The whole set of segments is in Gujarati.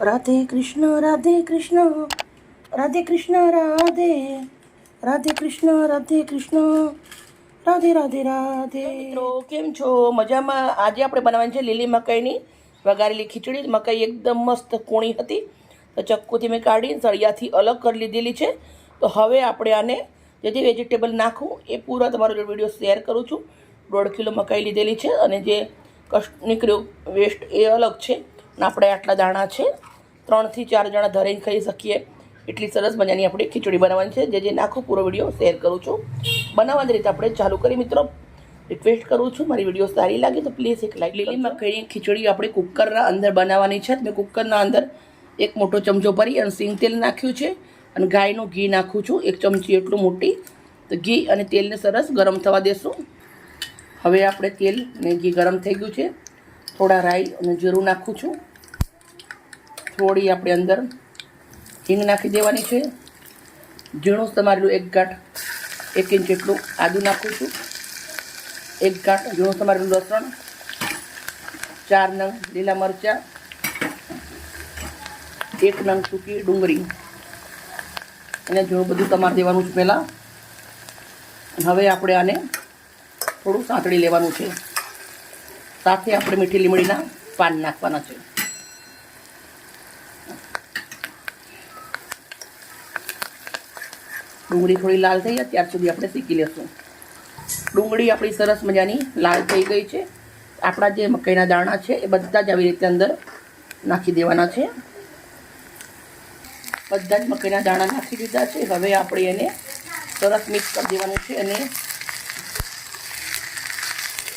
રાધે કૃષ્ણ રાધે કૃષ્ણ રાધે કૃષ્ણ રાધે રાધે કૃષ્ણ રાધે કૃષ્ણ રાધે રાધે રાધે. મિત્રો કેમ છો? મજામાં? આજે આપણે બનાવવાની છે લીલી મકાઈની વઘારેલી ખીચડી. મકાઈ એકદમ મસ્ત કૂણી હતી તો ચક્કુથી મેં કાઢી સળિયાથી અલગ કરી લીધેલી છે. તો હવે આપણે આને જે જે વેજીટેબલ નાખવું એ પૂરા તમારો વિડીયો શેર કરું છું. 1.5 કિલો મકાઈ લીધેલી છે અને જે કષ્ટ નીકળ્યું વેસ્ટ એ અલગ છે. અને આપણે આટલા દાણા છે 3 થી 4 જણા ધરીને ખાઈ શકીએ એટલી સરસ મજાની આપણે ખીચડી બનાવવાની છે. જે જે નાખું પૂરો વિડીયો શેર કરું છું. બનાવવાની રીતે આપણે ચાલુ કરી. મિત્રો રિક્વેસ્ટ કરું છું, મારી વિડીયો સારી લાગે તો પ્લીઝ એક લાઈક. લીલી મકાઈની ખીચડી આપણે કુકરના અંદર બનાવવાની છે. મેં કુકરના અંદર 1 મોટો ચમચો ભરી અને સિંગ તેલ નાખ્યું છે અને ગાયનું ઘી નાખું છું 1 ચમચી એટલું મોટી. તો ઘી અને તેલને સરસ ગરમ થવા દેશું. હવે આપણે તેલ ને ઘી ગરમ થઈ ગયું છે. થોડા રાઈ અને જીરું નાખું છું. થોડી આપણે અંદર હિંગ નાખી દેવાની છે. ઝીણું સમારેલું 1 ગાંઠ 1 ઇંચ જેટલું આદું નાખું છું. 1 ગાંઠ ઝીણું સમારેલું લસણ, 4 નંગ લીલા મરચાં, 1 નંગ સૂકી ડુંગળી અને ઝીણું બધું તમારે દેવાનું છે પહેલાં. હવે આપણે આને થોડું સાંતળી લેવાનું છે. સાથે આપણે મીઠી લીમડીના પાન નાખવાના છે. ડુંગળી થોડી લાલ થઈ જાય ત્યાર સુધી આપણે શેકી લેશું. ડુંગળી આપણી સરસ મજાની લાલ થઈ ગઈ છે. આપણા જે મકાઈના દાણા છે એ બધા જ આવી રીતે અંદર નાખી દેવાના છે. બધા જ મકાઈના દાણા નાખી દીધા છે. હવે આપણે એને સરસ મિક્સ કરી દેવાનું છે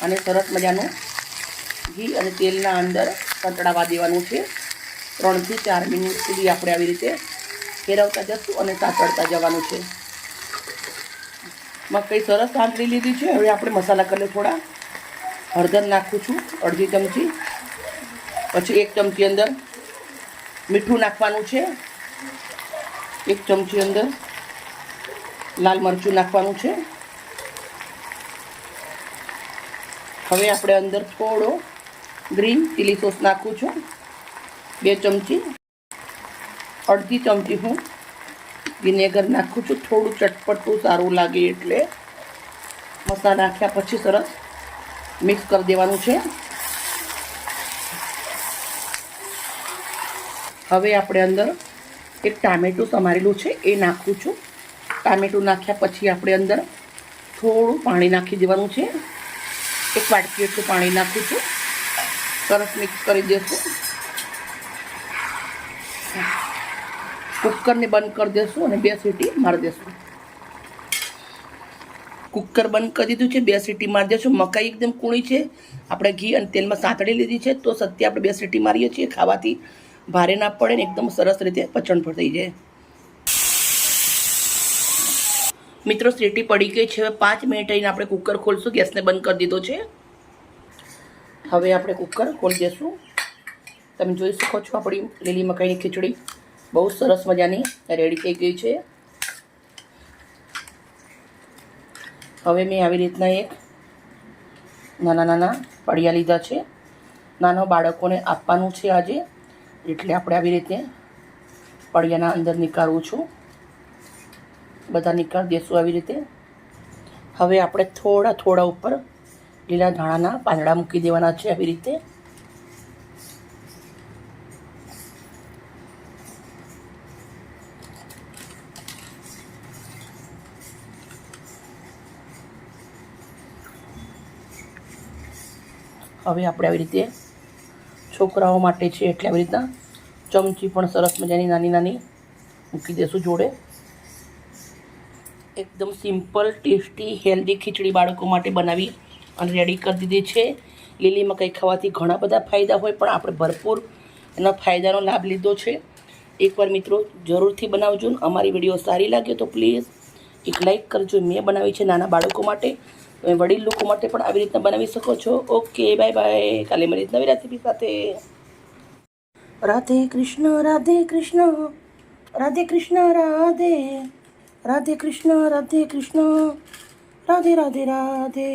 અને સરસ મજાનું ઘી અને તેલના અંદર સંતળાવા દેવાનું છે. 3 થી 4 મિનિટ સુધી આપણે આવી રીતે ફેરવતા જશું અને સાંતળતા જવાનું છે. મકાઈ સરસ સાંતળી લીધી છે. હવે આપણે મસાલા કરી થોડા હળદર નાખું છું 1/2 ચમચી. પછી 1 ચમચી અંદર મીઠું નાખવાનું છે. 1 ચમચી અંદર લાલ મરચું નાખવાનું છે. હવે આપણે અંદર થોડો ગ્રીન ચીલી સોસ નાખું છું 2 ચમચી. 1/2 ચમચી હું વિનેગર નાખું છું. થોડું ચટપટું સારું લાગે એટલે. મસાલા નાખ્યા પછી સરસ મિક્સ કરી દેવાનું છે. હવે આપણે અંદર 1 ટામેટું સમારેલું છે એ નાખું છું. ટામેટું નાખ્યા પછી આપણે અંદર થોડું પાણી નાખી દેવાનું છે. 1 વાટકી એટલું પાણી નાખું છું. સરસ મિક્સ કરી દઈશું. કુકરને બંધ કરી દઈશું અને 2 સીટી મારી દઈશું. કુકર બંધ કરી દીધું છે. 2 સીટી મારી દઈશું. મકાઈ એકદમ કૂણી છે. આપણે ઘી અને તેલમાં સાંતળી લીધી છે તો સત્ય આપણે 2 સીટી મારીએ છીએ. ખાવાથી ભારે ના પડે ને એકદમ સરસ રીતે પચણ પર થઈ જાય. મિત્રો સીટી પડી ગઈ છે. હવે 5 મિનિટ રહીને આપણે કુકર ખોલશું. ગેસને બંધ કરી દીધો છે. હવે આપણે કુકર ખોલી દઈશું. તમે જોઈ શકો છો આપણી લીલી મકાઈની ખીચડી બહુ સરસ મજાની રેડી થઈ ગઈ છે. હવે મેં આવી રીતના એક નાના પડિયા લીધા છે. નાના બાળકોને આપવાનું છે આજે એટલે આપણે આવી રીતે પડિયાના અંદર નીકાળું છું. બધા નીકાળી દેશું આવી રીતે. હવે આપણે થોડા ઉપર લીલા ધાણાના પાંદડા મૂકી દેવાના છે આવી રીતે. હવે આપણે આવી રીતે છોકરાઓ માટે છે એટલે આવી રીતના ચમચી પણ સરસ મજાની નાની મૂકી દેશું જોડે. એકદમ સિમ્પલ ટેસ્ટી હેલ્ધી ખીચડી બાળકો માટે બનાવી અને રેડી કરી દીધી છે. લીલી મકાઈ ખાવાથી ઘણા બધા ફાયદા હોય પણ આપણે ભરપૂર એના ફાયદાનો લાભ લીધો છે. એકવાર મિત્રો જરૂરથી બનાવજો. અમારી વિડીયો સારી લાગે તો પ્લીઝ એક લાઈક કરજો. મેં બનાવી છે નાના બાળકો માટે. તમે વડીલ લોકો માટે પણ આવી રીતના બનાવી શકો છો. Okay, bye bye. કાલે મળી નવી રેસીપી સાથે. રાધે કૃષ્ણ રાધે કૃષ્ણ રાધે કૃષ્ણ રાધે રાધે કૃષ્ણ રાધે કૃષ્ણ રાધે રાધે રાધે.